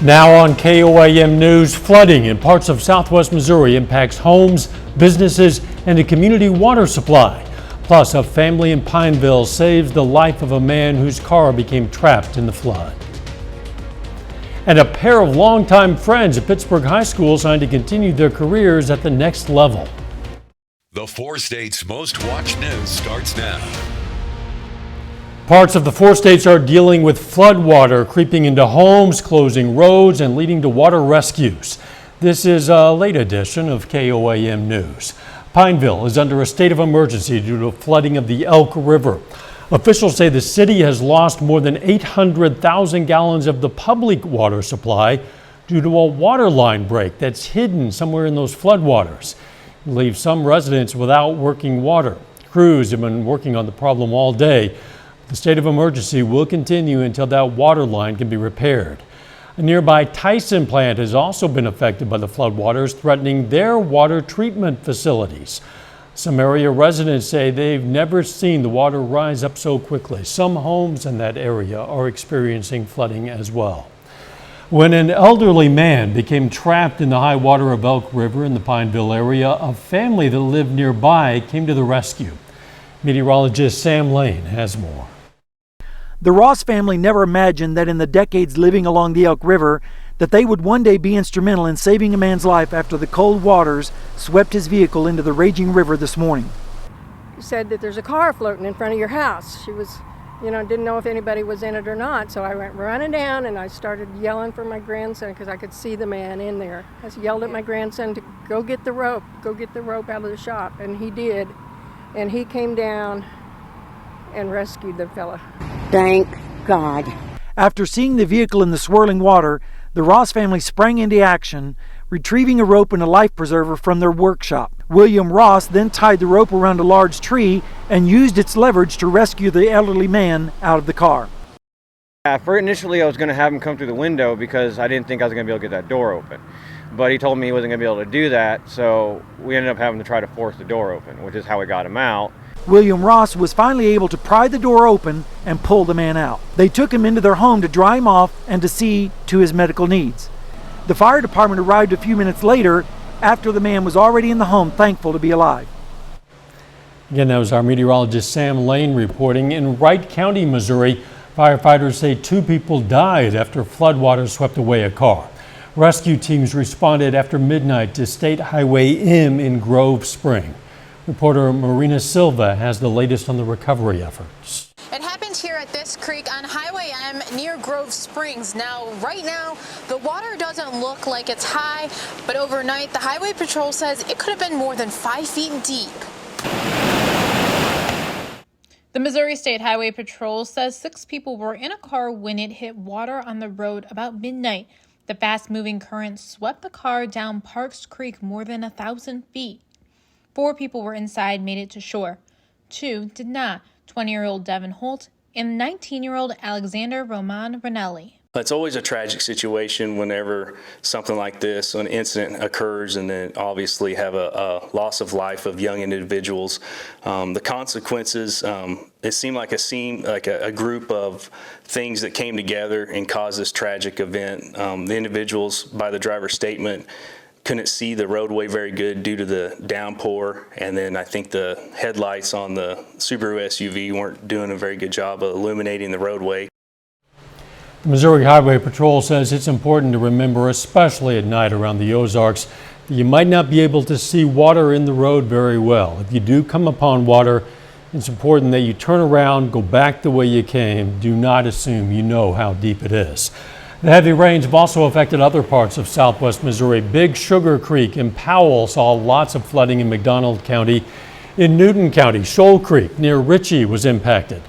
Now on KOAM News, flooding in parts of southwest Missouri impacts homes, businesses, and a community water supply. Plus, a family in Pineville saves the life of a man whose car became trapped in the flood. And a pair of longtime friends at Pittsburgh High School signed to continue their careers at the next level. The 4 states' most watched news starts now. Parts of the 4 states are dealing with floodwater creeping into homes, closing roads, and leading to water rescues. This is a late edition of KOAM News. Pineville is under a state of emergency due to flooding of the Elk River. Officials say the city has lost more than 800,000 gallons of the public water supply due to a water line break that's hidden somewhere in those floodwaters. It leaves some residents without working water. Crews have been working on the problem all day. The state of emergency will continue until that water line can be repaired. A nearby Tyson plant has also been affected by the floodwaters, threatening their water treatment facilities. Some area residents say they've never seen the water rise up so quickly. Some homes in that area are experiencing flooding as well. When an elderly man became trapped in the high water of Elk River in the Pineville area, a family that lived nearby came to the rescue. Meteorologist Sam Lane has more. The Ross family never imagined that in the decades living along the Elk River that they would one day be instrumental in saving a man's life after the cold waters swept his vehicle into the raging river this morning. He said that there's a car floating in front of your house. She was, didn't know if anybody was in it or not, so I went running down and I started yelling for my grandson because I could see the man in there. I yelled at my grandson to go get the rope out of the shop, and he did. And he came down and rescued the fella. Thank God. After seeing the vehicle in the swirling water, the Ross family sprang into action, retrieving a rope and a life preserver from their workshop. William Ross then tied the rope around a large tree and used its leverage to rescue the elderly man out of the car. Initially, I was going to have him come through the window because I didn't think I was going to be able to get that door open. But he told me he wasn't going to be able to do that, so we ended up having to try to force the door open, which is how we got him out. William Ross was finally able to pry the door open and pull the man out. They took him into their home to dry him off and to see to his medical needs. The fire department arrived a few minutes later after the man was already in the home, thankful to be alive. Again, that was our meteorologist Sam Lane reporting. In Wright County, Missouri, firefighters say 2 people died after floodwaters swept away a car. Rescue teams responded after midnight to State Highway M in Grove Spring. Reporter Marina Silva has the latest on the recovery efforts. It happened here at this creek on Highway M near Grove Springs. Right now, the water doesn't look like it's high, but overnight, the Highway Patrol says it could have been more than 5 feet deep. The Missouri State Highway Patrol says 6 people were in a car when it hit water on the road about midnight. The fast-moving current swept the car down Parks Creek more than 1,000 feet. 4 people were inside, made it to shore. 2 did not, 20-year-old Devin Holt and 19-year-old Alexander Roman Ranelli. It's always a tragic situation whenever something like this, an incident occurs, and then obviously have a loss of life of young individuals. The consequences, it seemed like a group of things that came together and caused this tragic event. The individuals, by the driver's statement, couldn't see the roadway very good due to the downpour, and then I think the headlights on the Subaru SUV weren't doing a very good job of illuminating the roadway. The Missouri Highway Patrol says it's important to remember, especially at night around the Ozarks, that you might not be able to see water in the road very well. If you do come upon water, it's important that you turn around, go back the way you came. Do not assume you know how deep it is. The heavy rains have also affected other parts of southwest Missouri. Big Sugar Creek and Powell saw lots of flooding in McDonald County. In Newton County, Shoal Creek near Ritchie was impacted.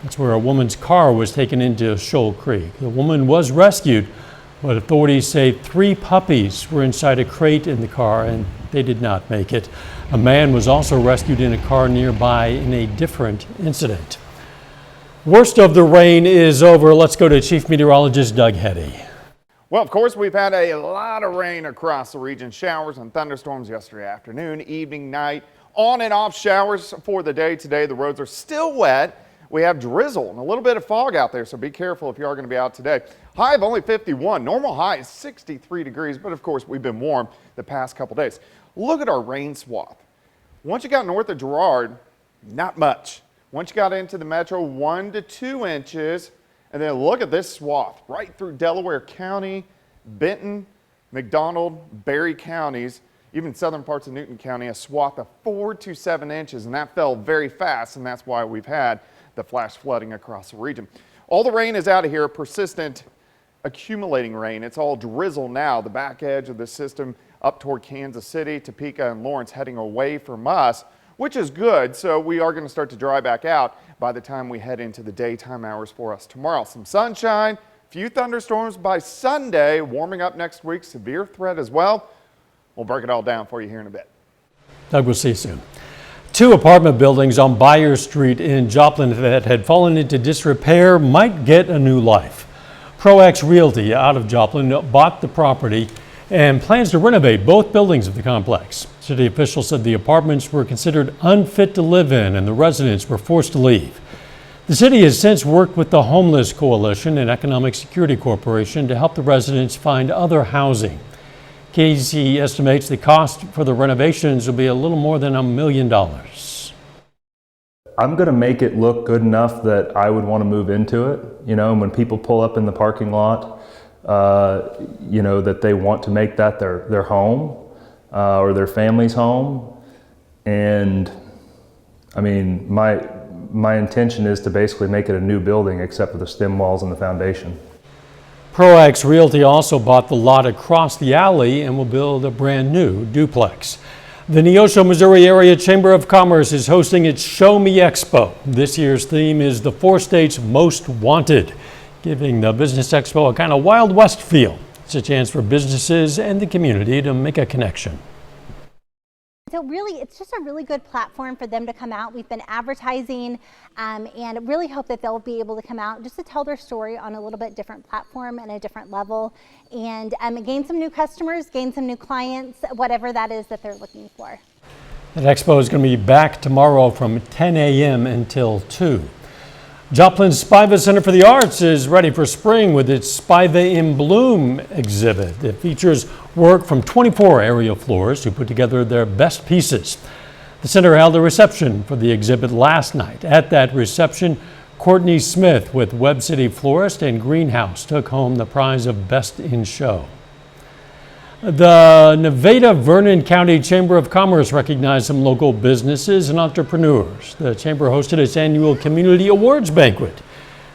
That's where a woman's car was taken into Shoal Creek. The woman was rescued, but authorities say 3 puppies were inside a crate in the car and they did not make it. A man was also rescued in a car nearby in a different incident. Worst of the rain is over. Let's go to Chief Meteorologist Doug Heddy. Well, of course, we've had a lot of rain across the region. Showers and thunderstorms yesterday afternoon, evening, night. On and off showers for the day today. The roads are still wet. We have drizzle and a little bit of fog out there, so be careful if you are going to be out today. High of only 51. Normal high is 63 degrees, but of course we've been warm the past couple days. Look at our rain swath. Once you got north of Girard, not much. Once you got into the metro, 1 to 2 inches. And then look at this swath right through Delaware County, Benton, McDonald, Berry counties, even southern parts of Newton County, a swath of 4 to 7 inches. And that fell very fast, and that's why we've had the flash flooding across the region. All the rain is out of here, persistent accumulating rain. It's all drizzle now. The back edge of the system up toward Kansas City, Topeka, and Lawrence heading away from us, which is good. So we are going to start to dry back out by the time we head into the daytime hours for us tomorrow. Some sunshine, few thunderstorms by Sunday, warming up next week, severe threat as well. We'll break it all down for you here in a bit. Doug, we'll see you soon. 2 apartment buildings on Byers Street in Joplin that had fallen into disrepair might get a new life. ProX Realty out of Joplin bought the property and plans to renovate both buildings of the complex. City officials said the apartments were considered unfit to live in and the residents were forced to leave. The city has since worked with the Homeless Coalition and Economic Security Corporation to help the residents find other housing. Casey estimates the cost for the renovations will be a little more than $1 million. I'm going to make it look good enough that I would want to move into it. You know, when people pull up in the parking lot, you know, that they want to make that their home or their family's home. And I mean, my intention is to basically make it a new building except for the stem walls and the foundation. ProX Realty also bought the lot across the alley and will build a brand new duplex. The Neosho, Missouri Area Chamber of Commerce is hosting its Show Me Expo. This year's theme is the 4 states most wanted, giving the Business Expo a kind of Wild West feel. It's a chance for businesses and the community to make a connection. So really, it's just a really good platform for them to come out. We've been advertising and really hope that they'll be able to come out just to tell their story on a little bit different platform and a different level and gain some new customers, gain some new clients, whatever that is that they're looking for. That expo is going to be back tomorrow from 10 a.m. until 2. Joplin's Spiva Center for the Arts is ready for spring with its Spiva in Bloom exhibit. It features work from 24 area florists who put together their best pieces. The center held a reception for the exhibit last night. At that reception, Courtney Smith with Web City Florist and Greenhouse took home the prize of Best in Show. The Nevada-Vernon County Chamber of Commerce recognized some local businesses and entrepreneurs. The chamber hosted its annual Community Awards Banquet.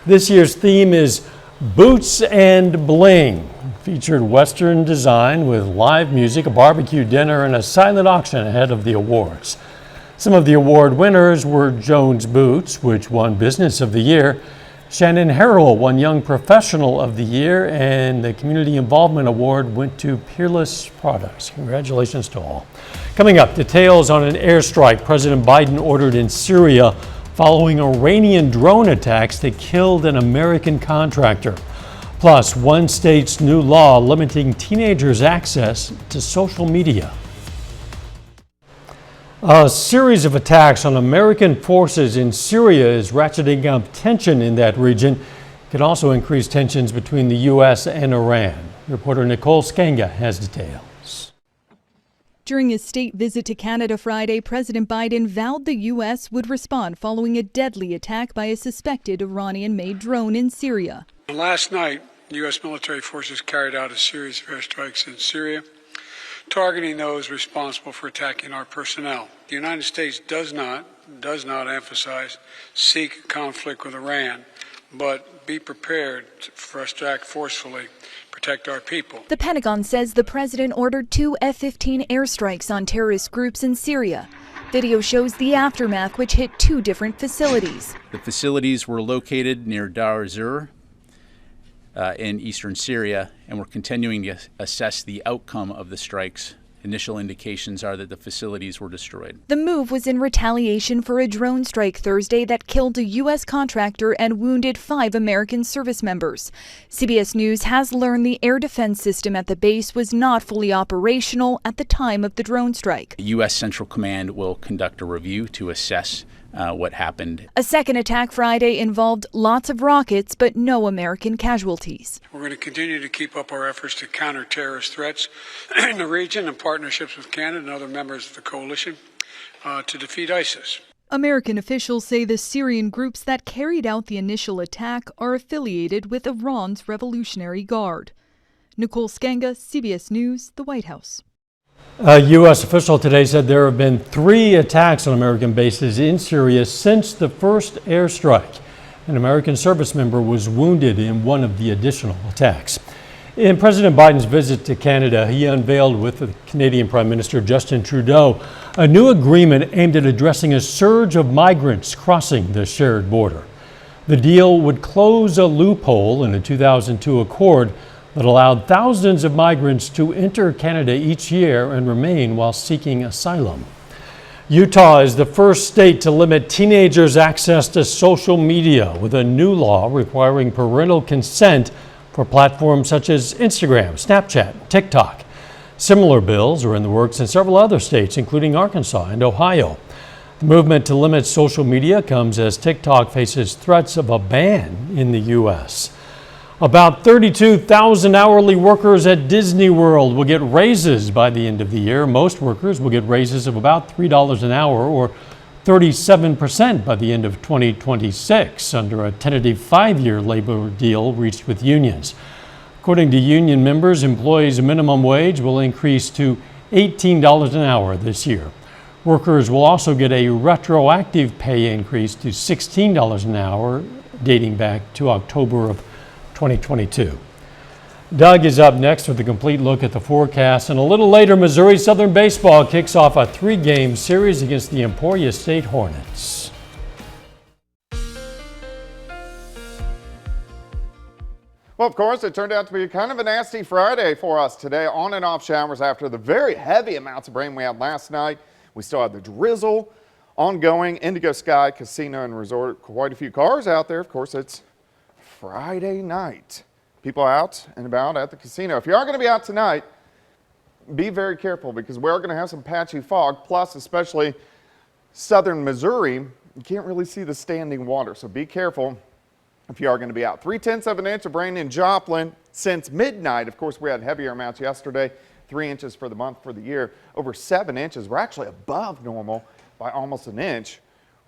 This year's theme is Boots and Bling. Featured Western design with live music, a barbecue dinner, and a silent auction ahead of the awards. Some of the award winners were Jones Boots, which won Business of the Year. Shannon Harrell won Young Professional of the Year, and the Community Involvement Award went to Peerless Products. Congratulations to all. Coming up, details on an airstrike President Biden ordered in Syria following Iranian drone attacks that killed an American contractor. Plus, one state's new law limiting teenagers' access to social media. A series of attacks on American forces in Syria is ratcheting up tension in that region. It could also increase tensions between the U.S. and Iran. Reporter Nicole Skanga has details. During his state visit to Canada Friday, President Biden vowed the U.S. would respond following a deadly attack by a suspected Iranian-made drone in Syria. Last night, U.S. military forces carried out a series of airstrikes in Syria, targeting those responsible for attacking our personnel. The United States does not emphasize seek conflict with Iran, but be prepared for us to act forcefully, protect our people. The Pentagon says the president ordered 2 F-15 airstrikes on terrorist groups in Syria. Video shows the aftermath, which hit 2 different facilities. The facilities were located near Dar Zur in eastern Syria, and we're continuing to assess the outcome of the strikes. Initial indications are that the facilities were destroyed. The move was in retaliation for a drone strike Thursday that killed a U.S. contractor and wounded 5 American service members. CBS News has learned the air defense system at the base was not fully operational at the time of the drone strike. U.S. Central Command will conduct a review to assess what happened. A second attack Friday involved lots of rockets, but no American casualties. We're going to continue to keep up our efforts to counter terrorist threats in the region in partnerships with Canada and other members of the coalition to defeat ISIS. American officials say the Syrian groups that carried out the initial attack are affiliated with Iran's Revolutionary Guard. Nicole Skenga, CBS News, the White House. A U.S. official today said there have been 3 attacks on American bases in Syria since the first airstrike. An American service member was wounded in one of the additional attacks. In President Biden's visit to Canada, he unveiled with the Canadian Prime Minister Justin Trudeau a new agreement aimed at addressing a surge of migrants crossing the shared border. The deal would close a loophole in a 2002 accord that allowed thousands of migrants to enter Canada each year and remain while seeking asylum. Utah is the first state to limit teenagers' access to social media with a new law requiring parental consent for platforms such as Instagram, Snapchat, and TikTok. Similar bills are in the works in several other states, including Arkansas and Ohio. The movement to limit social media comes as TikTok faces threats of a ban in the U.S. About 32,000 hourly workers at Disney World will get raises by the end of the year. Most workers will get raises of about $3 an hour, or 37% by the end of 2026, under a tentative 5-year labor deal reached with unions. According to union members, employees' minimum wage will increase to $18 an hour this year. Workers will also get a retroactive pay increase to $16 an hour, dating back to October of 2022. Doug is up next with a complete look at the forecast, and a little later, Missouri Southern baseball kicks off a 3-game series against the Emporia State Hornets. Well, of course, it turned out to be kind of a nasty Friday for us today. On and off showers after the very heavy amounts of rain we had last night. We still have the drizzle ongoing. Indigo Sky Casino and Resort. Quite a few cars out there. Of course, it's Friday night. People out and about at the casino. If you are going to be out tonight, be very careful because we are going to have some patchy fog, plus especially southern Missouri, you can't really see the standing water, so be careful if you are going to be out. 3/10 of an inch of rain in Joplin since midnight. Of course, we had heavier amounts yesterday, 3 inches for the month for the year, over 7 inches. We're actually above normal by almost an inch,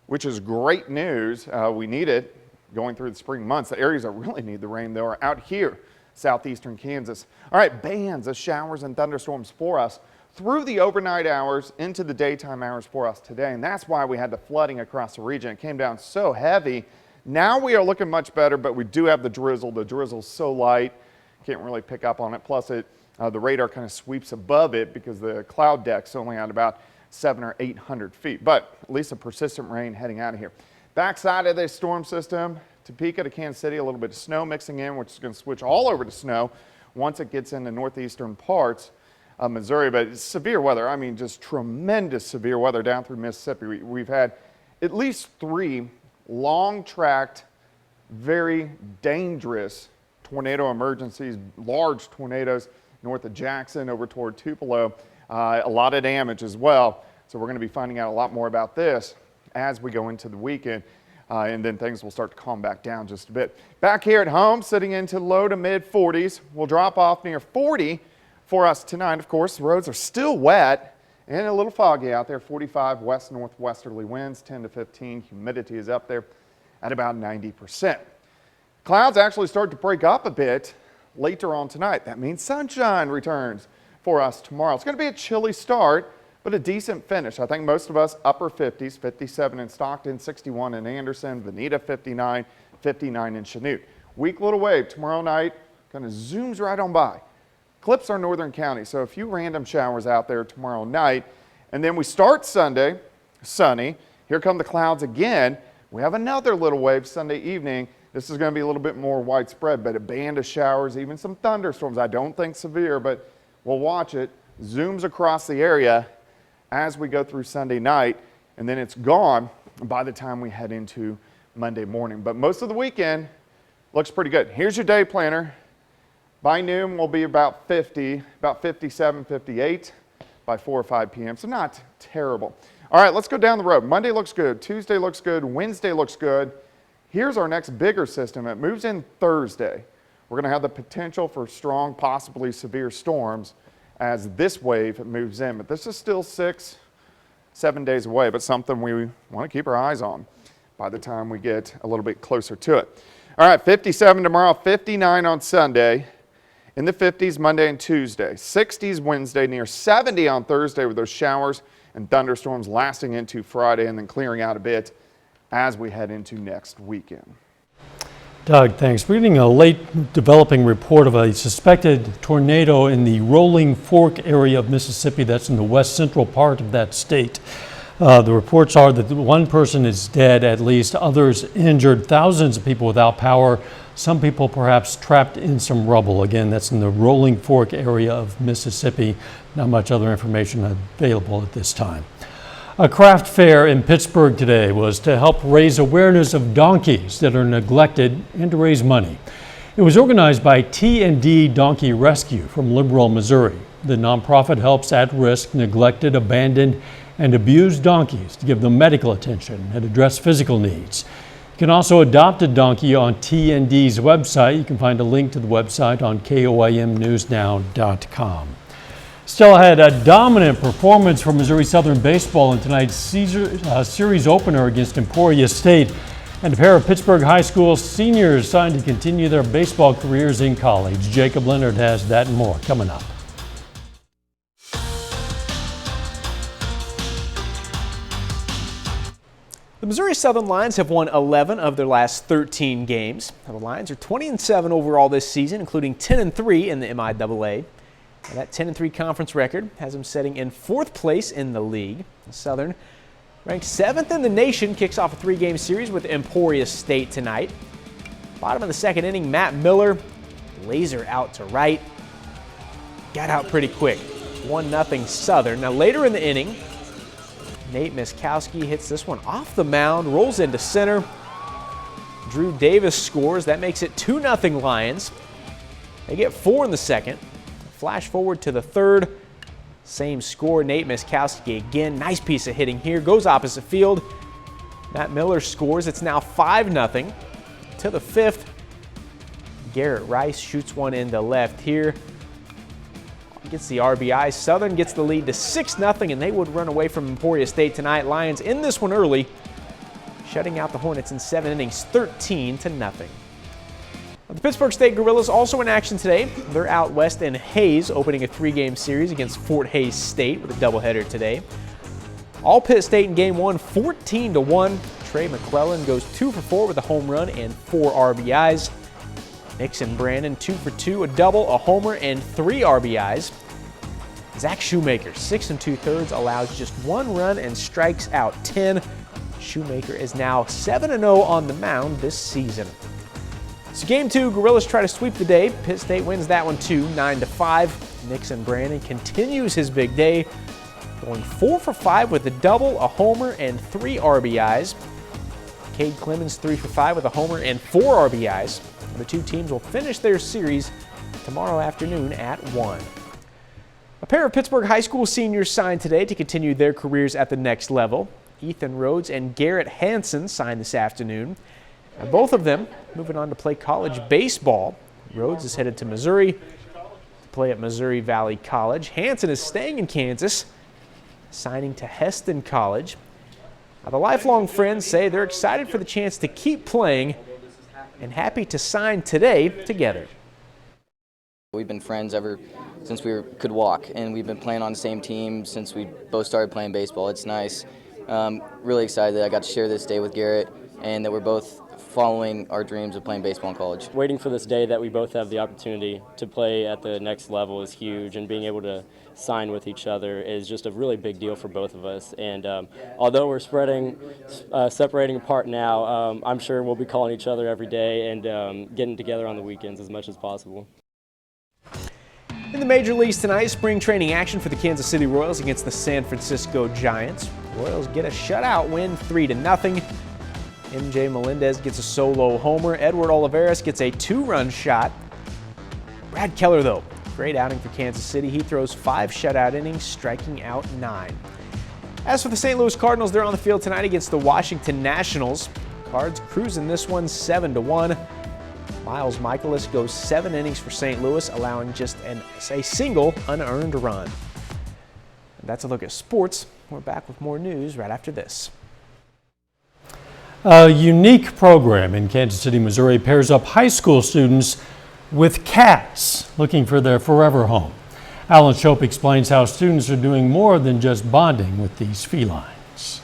which is great news. We need it going through the spring months. The areas that really need the rain, though, are out here, southeastern Kansas. All right, bands of showers and thunderstorms for us through the overnight hours into the daytime hours for us today, and that's why we had the flooding across the region. It came down so heavy. Now we are looking much better, but we do have the drizzle. The drizzle's so light, can't really pick up on it. Plus, the radar kind of sweeps above it because the cloud deck's only at about 700 or 800 feet, but at least a persistent rain heading out of here. Backside of this storm system, Topeka to Kansas City, a little bit of snow mixing in, which is going to switch all over to snow once it gets into northeastern parts of Missouri. But it's severe weather. I mean, just tremendous severe weather down through Mississippi. We've had at least 3 long-tracked, very dangerous tornado emergencies, large tornadoes north of Jackson over toward Tupelo. A lot of damage as well. So we're going to be finding out a lot more about this as we go into the weekend, and then things will start to calm back down just a bit. Back here at home, sitting into low to mid 40s. We'll drop off near 40 for us tonight. Of course, the roads are still wet and a little foggy out there. 45 west northwesterly winds, 10 to 15. Humidity is up there at about 90%. Clouds actually start to break up a bit later on tonight. That means sunshine returns for us tomorrow. It's going to be a chilly start, but a decent finish. I think most of us upper 50s, 57 in Stockton, 61 in Anderson, Veneta 59, 59 in Chanute. Weak little wave tomorrow night, kind of zooms right on by. Clips our northern county, so a few random showers out there tomorrow night. And then we start Sunday, sunny. Here come the clouds again. We have another little wave Sunday evening. This is going to be a little bit more widespread, but a band of showers, even some thunderstorms. I don't think severe, but we'll watch it. Zooms across the area as we go through Sunday night, and then it's gone by the time we head into Monday morning. But most of the weekend looks pretty good. Here's your day planner. By noon, we'll be about 50, about 57, 58 by 4 or 5 p.m., so not terrible. All right, let's go down the road. Monday looks good. Tuesday looks good. Wednesday looks good. Here's our next bigger system. It moves in Thursday. We're going to have the potential for strong, possibly severe storms as this wave moves in. But this is still 6-7 days away, but something we want to keep our eyes on by the time we get a little bit closer to it. All right, 57 tomorrow, 59 on Sunday. In the 50s Monday and Tuesday. 60s Wednesday, near 70 on Thursday with those showers and thunderstorms lasting into Friday and then clearing out a bit as we head into next weekend. Doug, thanks. We're getting a late developing report of a suspected tornado in the Rolling Fork area of Mississippi. That's in the west central part of that state. The reports are that one person is dead, at least, others injured, thousands of people without power, some people perhaps trapped in some rubble. Again, that's in the Rolling Fork area of Mississippi. Not much other information available at this time. A craft fair in Pittsburgh today was to help raise awareness of donkeys that are neglected and to raise money. It was organized by T&D Donkey Rescue from Liberal, Missouri. The nonprofit helps at-risk, neglected, abandoned, and abused donkeys to give them medical attention and address physical needs. You can also adopt a donkey on T&D's website. You can find a link to the website on KOAMnewsnow.com. Still had a dominant performance for Missouri Southern baseball in tonight's series opener against Emporia State. And a pair of Pittsburgh High School seniors signed to continue their baseball careers in college. Jacob Leonard has that and more coming up. The Missouri Southern Lions have won 11 of their last 13 games. The Lions are 20-7 overall this season, including 10-3 in the MIAA. And that 10-3 conference record has them sitting in 4th place in the league. The Southern, ranked 7th in the nation, kicks off a 3-game series with Emporia State tonight. Bottom of the 2nd inning, Matt Miller, laser out to right. Got out pretty quick. 1-0 Southern. Now later in the inning, Nate Miskowski hits this one off the mound, rolls into center. Drew Davis scores. That makes it 2-0 Lions. They get 4 in the 2nd. Flash forward to the 3rd. Same score. Nate Miskowski again. Nice piece of hitting here. Goes opposite field. Matt Miller scores. It's now 5-0. To the 5th. Garrett Rice shoots one into left here. Gets the RBI. Southern gets the lead to 6-0, and they would run away from Emporia State tonight. Lions in this one early, shutting out the Hornets in 7 innings, 13-0. The Pittsburgh State Gorillas also in action today. They're out west in Hayes, opening a 3-game series against Fort Hays State with a doubleheader today. All Pitt State in Game 1, 14-1. Trey McClellan goes 2 for 4 with a home run and 4 RBIs. Nixon Brandon 2 for 2, a double, a homer, and 3 RBIs. Zach Shoemaker, 6 2/3, allows just 1 run and strikes out 10. Shoemaker is now 7-0 on the mound this season. So Game 2, Gorillas try to sweep the day. Pitt State wins that one too, 9-5. Nixon Brandon continues his big day, going 4 for 5 with a double, a homer, and 3 RBIs. Cade Clemens 3 for 5 with a homer and 4 RBIs. The two teams will finish their series tomorrow afternoon at 1. A pair of Pittsburgh High School seniors signed today to continue their careers at the next level. Ethan Rhodes and Garrett Hansen signed this afternoon. And both of them moving on to play college baseball. Rhodes is headed to Missouri to play at Missouri Valley College. Hansen is staying in Kansas, signing to Heston College. Now, the lifelong friends say they're excited for the chance to keep playing and happy to sign today together. We've been friends ever since we could walk, and we've been playing on the same team since we both started playing baseball. It's nice. Really excited that I got to share this day with Garrett and that we're both following our dreams of playing baseball in college. Waiting for this day that we both have the opportunity to play at the next level is huge, and being able to sign with each other is just a really big deal for both of us. And although we're separating apart now, I'm sure we'll be calling each other every day and getting together on the weekends as much as possible. In the major leagues tonight, spring training action for the Kansas City Royals against the San Francisco Giants. Royals get a shutout win, 3-0. MJ Melendez gets a solo homer. Edward Olivares gets a 2-run shot. Brad Keller, though, great outing for Kansas City. He throws 5 shutout innings, striking out 9. As for the St. Louis Cardinals, they're on the field tonight against the Washington Nationals. Cards cruising this one 7-1. Miles Michaelis goes 7 innings for St. Louis, allowing just a single unearned run. And that's a look at sports. We're back with more news right after this. A unique program in Kansas City, Missouri pairs up high school students with cats looking for their forever home. Alan Shope explains how students are doing more than just bonding with these felines.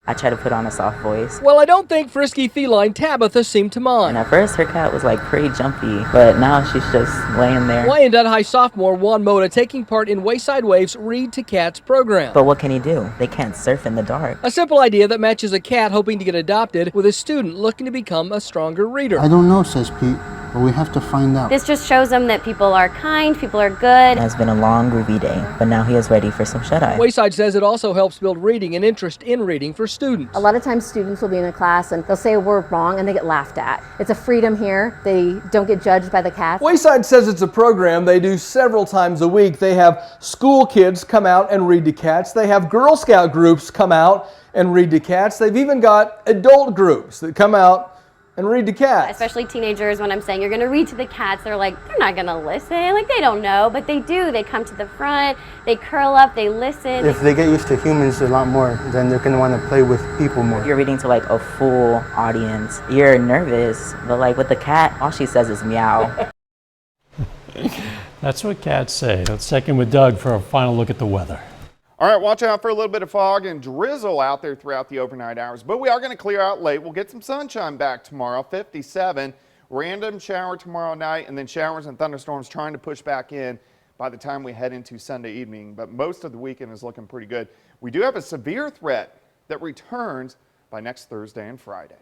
I try to put on a soft voice. Well, I don't think frisky feline Tabitha seemed to mind. And at first her cat was like pretty jumpy, but now she's just laying there. Wyandotte High sophomore Juan Mota taking part in Wayside Wave's Read to Cats program. But what can he do? They can't surf in the dark. A simple idea that matches a cat hoping to get adopted with a student looking to become a stronger reader. I don't know, says Pete, but we have to find out. This just shows them that people are kind, people are good. It has been a long, groovy day, but now he is ready for some shut-eye. Wayside says it also helps build reading and interest in reading for students. A lot of times students will be in a class and they'll say a word wrong and they get laughed at. It's a freedom here. They don't get judged by the cats. Wayside says it's a program they do several times a week. They have school kids come out and read to cats. They have Girl Scout groups come out and read to cats. They've even got adult groups that come out and read to cats. Especially teenagers, when I'm saying you're going to read to the cats, they're like, they're not going to listen. Like, they don't know, but they do. They come to the front, they curl up, they listen. If they get used to humans a lot more, then they're going to want to play with people more. You're reading to like a full audience. You're nervous, but like with the cat, all she says is meow. That's what cats say. Let's check in with Doug for a final look at the weather. All right, watch out for a little bit of fog and drizzle out there throughout the overnight hours, but we are going to clear out late. We'll get some sunshine back tomorrow, 57. Random shower tomorrow night, and then showers and thunderstorms trying to push back in by the time we head into Sunday evening, but most of the weekend is looking pretty good. We do have a severe threat that returns by next Thursday and Friday.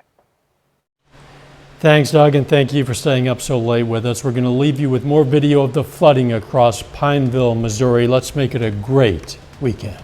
Thanks, Doug, and thank you for staying up so late with us. We're going to leave you with more video of the flooding across Pineville, Missouri. Let's make it a great weekend.